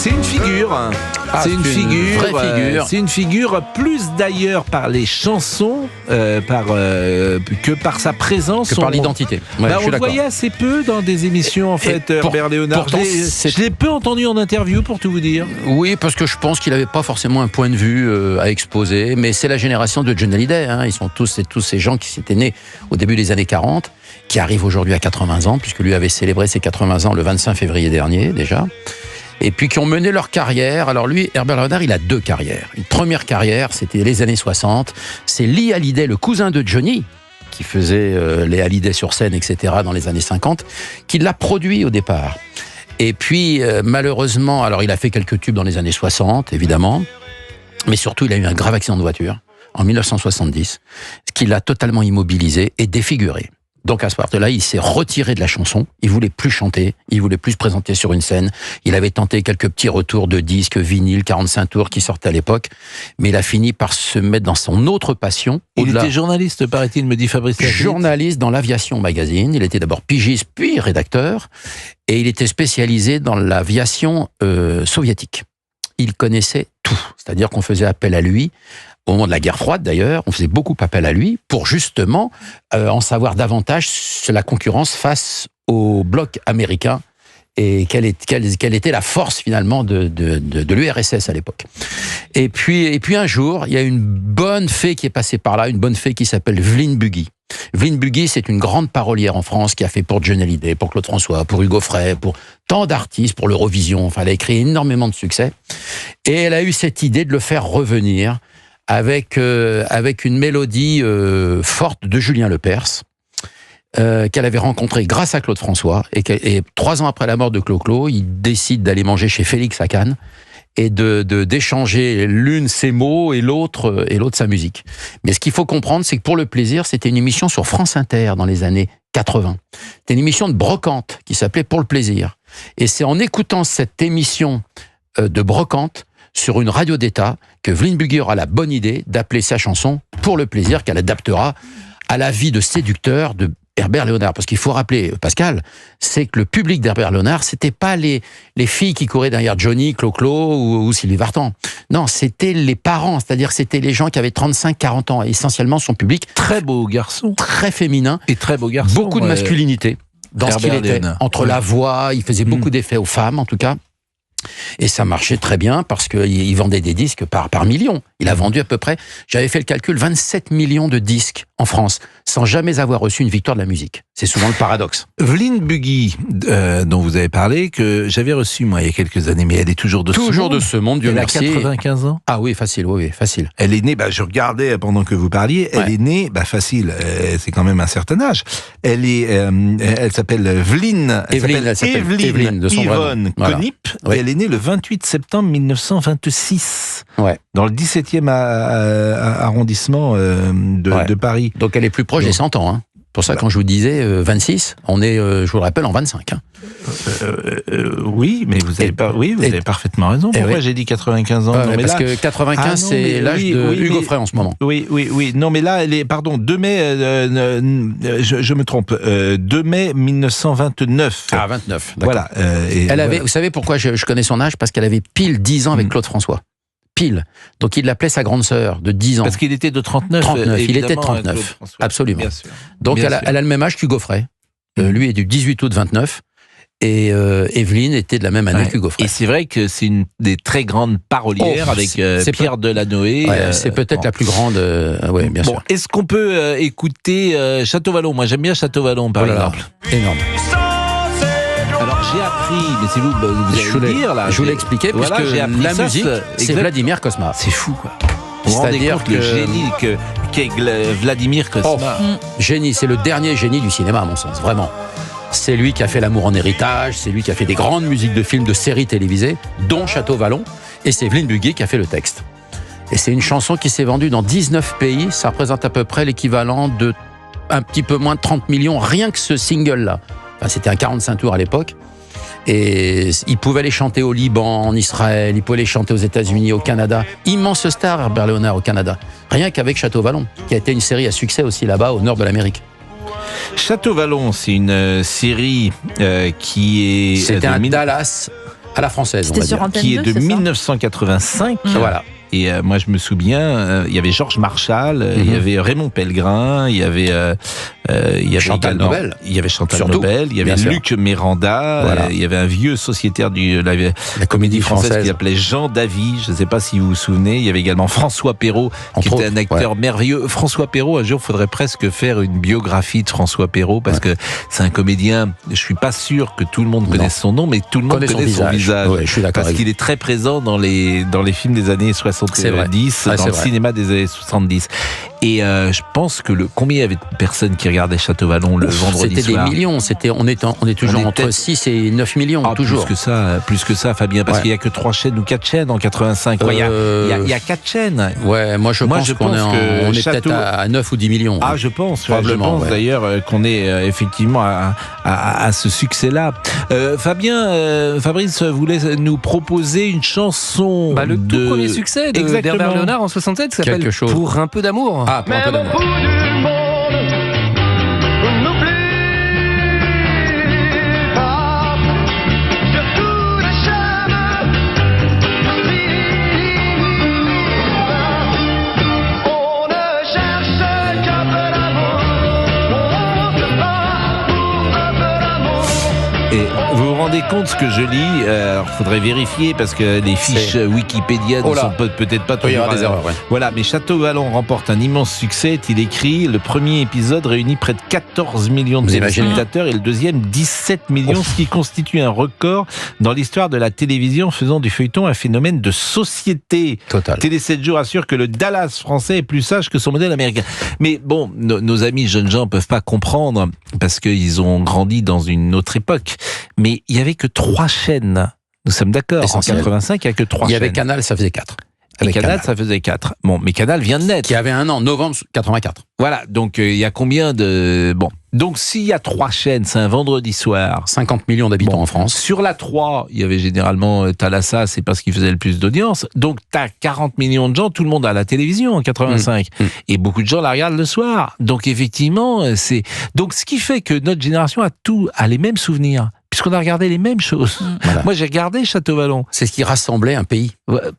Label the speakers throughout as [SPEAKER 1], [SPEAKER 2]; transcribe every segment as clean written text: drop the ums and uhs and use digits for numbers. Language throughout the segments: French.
[SPEAKER 1] C'est une figure. C'est une figure.
[SPEAKER 2] Vraie figure.
[SPEAKER 1] C'est une figure plus d'ailleurs par les chansons que par sa présence.
[SPEAKER 2] Que par l'identité. Ouais,
[SPEAKER 1] on le voyait assez peu dans des émissions en fait. Herbert Léonard.
[SPEAKER 2] Pourtant,
[SPEAKER 1] je l'ai peu entendu en interview pour tout vous dire.
[SPEAKER 2] Oui, parce que je pense qu'il n'avait pas forcément un point de vue à exposer. Mais c'est la génération de Johnny Hallyday. Ils sont tous ces gens qui s'étaient nés au début des années 40, qui arrivent aujourd'hui à 80 ans, puisque lui avait célébré ses 80 ans le 25 février dernier déjà. Et puis qui ont mené leur carrière. Alors lui, Herbert Léonard, il a deux carrières. Une première carrière, c'était les années 60. C'est Lee Hallyday, le cousin de Johnny, qui faisait les Hallyday sur scène, etc. dans les années 50, qui l'a produit au départ. Et puis, malheureusement, alors il a fait quelques tubes dans les années 60, évidemment, mais surtout, il a eu un grave accident de voiture en 1970, ce qui l'a totalement immobilisé et défiguré. Donc à ce moment-là, il s'est retiré de la chanson, il voulait plus chanter, il voulait plus se présenter sur une scène, il avait tenté quelques petits retours de disques, vinyle, 45 tours qui sortaient à l'époque, mais il a fini par se mettre dans son autre passion.
[SPEAKER 1] Il était journaliste, paraît-il, me dit Fabrice Lafitte.
[SPEAKER 2] Journaliste dans l'Aviation Magazine, il était d'abord pigiste puis rédacteur, et il était spécialisé dans l'aviation soviétique. Il connaissait tout, c'est-à-dire qu'on faisait appel à lui. Au moment de la guerre froide, d'ailleurs, on faisait beaucoup appel à lui pour justement en savoir davantage sur la concurrence face au bloc américain et quelle était la force finalement de l'URSS à l'époque. Et puis un jour, il y a une bonne fée qui est passée par là, une bonne fée qui s'appelle Vline Buggy. Vline Buggy, c'est une grande parolière en France qui a fait pour Johnny Hallyday, pour Claude François, pour Hugo Frey, pour tant d'artistes, pour l'Eurovision. Enfin, elle a écrit énormément de succès. Et elle a eu cette idée de le faire revenir avec une mélodie forte de Julien Lepers, qu'elle avait rencontré grâce à Claude François, et 3 ans après la mort de Clo-Clo, il décide d'aller manger chez Félix à Cannes, et d'échanger l'une ses mots et l'autre sa musique. Mais ce qu'il faut comprendre, c'est que Pour le plaisir, c'était une émission sur France Inter dans les années 80. C'était une émission de brocante qui s'appelait Pour le plaisir. Et c'est en écoutant cette émission de brocante sur une radio d'État que Vline Buggy aura la bonne idée d'appeler sa chanson Pour le plaisir, qu'elle adaptera à la vie de séducteur de Herbert Léonard. Parce qu'il faut rappeler, Pascal, c'est que le public d'Herbert Léonard, c'était pas les filles qui couraient derrière Johnny, Clo-Clo ou Sylvie Vartan. Non, c'était les parents, c'est-à-dire c'était les gens qui avaient 35-40 ans, essentiellement son public.
[SPEAKER 1] Très beau garçon.
[SPEAKER 2] Très féminin.
[SPEAKER 1] Et très beau garçon.
[SPEAKER 2] Beaucoup de masculinité dans Herbert ce qu'il était.
[SPEAKER 1] Léonard.
[SPEAKER 2] Entre la voix, il faisait beaucoup d'effets aux femmes, en tout cas. Et ça marchait très bien parce qu'il vendait des disques par million. Il a vendu à peu près, j'avais fait le calcul, 27 millions de disques en France, sans jamais avoir reçu une victoire de la musique. C'est souvent le paradoxe.
[SPEAKER 1] Vline Buggy, dont vous avez parlé, que j'avais reçu moi il y a quelques années, mais elle est toujours de ce monde.
[SPEAKER 2] Toujours de ce monde, Dieu merci.
[SPEAKER 1] Elle a 95 ans.
[SPEAKER 2] Ah oui, facile, oui, facile.
[SPEAKER 1] Elle est née, je regardais pendant que vous parliez, elle est née, facile, c'est quand même un certain âge. Elle s'appelle Vline. Evelyne
[SPEAKER 2] de son
[SPEAKER 1] Yvonne Conip.
[SPEAKER 2] Oui.
[SPEAKER 1] Et elle est née le 28 septembre 1926.
[SPEAKER 2] Ouais.
[SPEAKER 1] Dans le 17e arrondissement de Paris.
[SPEAKER 2] Donc elle est plus proche des 100 ans. Pour ça, quand je vous disais 26, on est, je vous le rappelle, en 25.
[SPEAKER 1] Oui, mais vous avez parfaitement raison. Pourquoi j'ai dit 95 ans?
[SPEAKER 2] Parce que 95, c'est l'âge de Hugo Frey en ce moment.
[SPEAKER 1] Oui. Non, mais là, elle est, 2 mai, je me trompe, 2 mai 1929.
[SPEAKER 2] Ah, 29, d'accord.
[SPEAKER 1] Voilà.
[SPEAKER 2] Elle avait, vous savez pourquoi je connais son âge? Parce qu'elle avait pile 10 ans avec Claude François. Pile. Donc il l'appelait sa grande sœur de 10 ans.
[SPEAKER 1] Parce qu'il était de 39.
[SPEAKER 2] Il était de 39. Absolument.
[SPEAKER 1] Bien sûr.
[SPEAKER 2] Donc elle a le même âge qu'Hugo Frey. Lui est du 18 août 29. Et Evelyne était de la même année qu'Hugo Frey.
[SPEAKER 1] Et c'est vrai que c'est une des très grandes parolières avec Pierre Delanoë.
[SPEAKER 2] C'est peut-être la plus grande. Bien sûr.
[SPEAKER 1] Est-ce qu'on peut écouter Château Vallon? Moi j'aime bien Château Vallon par exemple.
[SPEAKER 2] Énorme.
[SPEAKER 1] Alors j'ai appris, mais c'est vous allez le dire là.
[SPEAKER 2] Je vous l'ai expliqué, puisque la musique, c'est Vladimir Cosma.
[SPEAKER 1] C'est fou quoi. C'est-à-dire que le génie qu'est Vladimir Cosma.
[SPEAKER 2] Génie, c'est le dernier génie du cinéma à mon sens, vraiment. C'est lui qui a fait L'amour en héritage, c'est lui qui a fait des grandes musiques de films, de séries télévisées, dont Château Vallon, et c'est Vline Buggy qui a fait le texte. Et c'est une chanson qui s'est vendue dans 19 pays, ça représente à peu près l'équivalent de un petit peu moins de 30 millions, rien que ce single-là. Enfin, c'était un 45 tours à l'époque. Et il pouvait les chanter au Liban, en Israël, il pouvait les chanter aux États-Unis, au Canada. Immense star, Herbert Léonard, au Canada. Rien qu'avec Château Vallon, qui a été une série à succès aussi là-bas, au nord de l'Amérique.
[SPEAKER 1] Château Vallon, c'est une série qui est...
[SPEAKER 2] C'était un Dallas À la française,
[SPEAKER 3] C'était sur Antenne 2,
[SPEAKER 1] qui est de
[SPEAKER 3] c'est ça
[SPEAKER 1] 1985.
[SPEAKER 2] Voilà.
[SPEAKER 1] Et moi, je me souviens, il y avait Georges Marchal, il y avait Raymond Pellegrin, il y avait
[SPEAKER 2] Chantal
[SPEAKER 1] également,
[SPEAKER 2] Nobel.
[SPEAKER 1] il y avait Chantal
[SPEAKER 2] Surtout,
[SPEAKER 1] Nobel, il y avait
[SPEAKER 2] bien sûr.
[SPEAKER 1] Luc Méranda,
[SPEAKER 2] Voilà.
[SPEAKER 1] il y avait un vieux sociétaire de la comédie française qui s'appelait Jean Davy, je ne sais pas si vous vous souvenez. Il y avait également François Perrault, qui était un acteur merveilleux. François Perrault, un jour, il faudrait presque faire une biographie de François Perrault, parce que c'est un comédien, je ne suis pas sûr que tout le monde connaisse son nom, mais tout le monde connaît son visage.
[SPEAKER 2] Ouais, je suis d'accord.
[SPEAKER 1] Parce qu'il est très présent dans les films des années 70, dans le cinéma des années 70. Et je pense que combien il y avait de personnes qui regardaient Château-Vallon le vendredi
[SPEAKER 2] soir? C'était des millions. On est toujours entre 6 et 9 millions, toujours.
[SPEAKER 1] Plus que ça, Fabien, parce qu'il n'y a que 3 chaînes ou 4 chaînes en 85. Il y a 4 chaînes.
[SPEAKER 2] Ouais, moi je pense qu'on est peut-être à 9 ou 10 millions.
[SPEAKER 1] Ah, je pense. Probablement, d'ailleurs qu'on est effectivement à ce succès-là. Fabrice voulait nous proposer une chanson.
[SPEAKER 4] Le tout premier succès d'Herbert Léonard en 67 qui s'appelle Pour un peu d'amour.
[SPEAKER 2] Ah, pour un peu d'amour.
[SPEAKER 1] Et vous vous rendez compte ce que je lis? Alors, faudrait vérifier parce que les fiches Wikipédia ne sont peut-être pas toujours.
[SPEAKER 2] Il y aura des erreurs, ouais.
[SPEAKER 1] Voilà, mais Château-Vallon remporte un immense succès. Est-il écrit? Le premier épisode réunit près de 14 millions de téléspectateurs et le deuxième 17 millions, ce qui constitue un record dans l'histoire de la télévision, faisant du feuilleton un phénomène de société.
[SPEAKER 2] Total.
[SPEAKER 1] Télé 7 jours assure que le Dallas français est plus sage que son modèle américain. Mais bon, nos amis jeunes gens peuvent pas comprendre parce qu'ils ont grandi dans une autre époque. Mais il y avait que 3 chaînes. Nous sommes d'accord.
[SPEAKER 2] Essentiel.
[SPEAKER 1] En 85, il y a que 3 chaînes.
[SPEAKER 2] Il y avait Canal, ça faisait 4.
[SPEAKER 1] Et Canal, ça faisait 4. Bon, mais Canal vient de naître.
[SPEAKER 2] Qui avait un an, novembre 84.
[SPEAKER 1] Voilà, donc il y a combien de... Bon, donc s'il y a 3 chaînes, c'est un vendredi soir.
[SPEAKER 2] 50 millions d'habitants en France.
[SPEAKER 1] Sur la 3, il y avait généralement Thalassa, c'est parce qu'il faisait le plus d'audience. Donc t'as 40 millions de gens, tout le monde a la télévision en 85. Et beaucoup de gens la regardent le soir. Donc effectivement, c'est... Donc ce qui fait que notre génération a les mêmes souvenirs. Puisqu'on a regardé les mêmes choses. Voilà. Moi, j'ai regardé Château-Vallon.
[SPEAKER 2] C'est ce qui rassemblait un pays.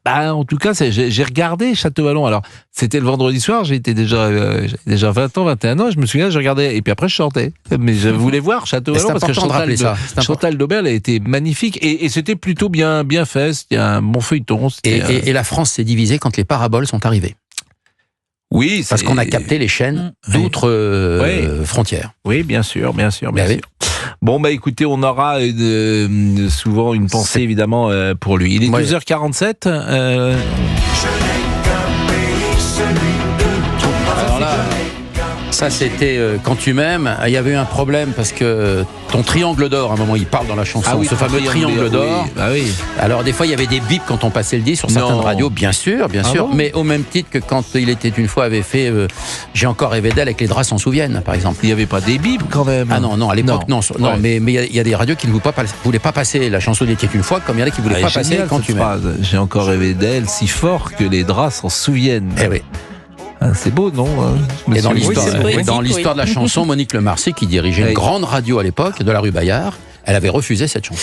[SPEAKER 1] En tout cas, j'ai regardé Château-Vallon. Alors, c'était le vendredi soir, j'étais déjà 20 ans, 21 ans, je me souviens, je regardais, et puis après, je chantais. Mais je voulais voir Château-Vallon parce que Chantal Nobel a été magnifique, et c'était plutôt bien fait, c'était un bon feuilleton.
[SPEAKER 2] Et la France s'est divisée quand les paraboles sont arrivées.
[SPEAKER 1] Oui,
[SPEAKER 2] parce qu'on a capté les chaînes d'autres frontières.
[SPEAKER 1] Oui, bien sûr. Bon, écoutez, on aura souvent une pensée, évidemment, pour lui. Il est 12h47.
[SPEAKER 2] Alors là, ça c'était Quand tu m'aimes. Il y avait eu un problème parce que ton triangle d'or, à un moment, il parle dans la chanson, ce fameux triangle d'or.
[SPEAKER 1] Oui.
[SPEAKER 2] Alors des fois, il y avait des bips quand on passait le disque sur certaines radios, bien sûr, bon mais au même titre que quand il était une fois avait fait J'ai encore rêvé d'elle avec les draps s'en souviennent, par exemple.
[SPEAKER 1] Il n'y avait pas des bips quand même.
[SPEAKER 2] Ah non, à l'époque, non. Mais il y a des radios qui ne voulaient pas passer la chanson d'Était une fois, comme il y en a qui ne voulaient pas passer Quand tu m'aimes.
[SPEAKER 1] J'ai encore rêvé d'elle si fort que les draps s'en souviennent.
[SPEAKER 2] Eh oui.
[SPEAKER 1] C'est beau, non?
[SPEAKER 2] Et dans l'histoire de la chanson, Monique Lemarcy, qui dirigeait une grande radio à l'époque, de la rue Bayard, elle avait refusé cette chanson.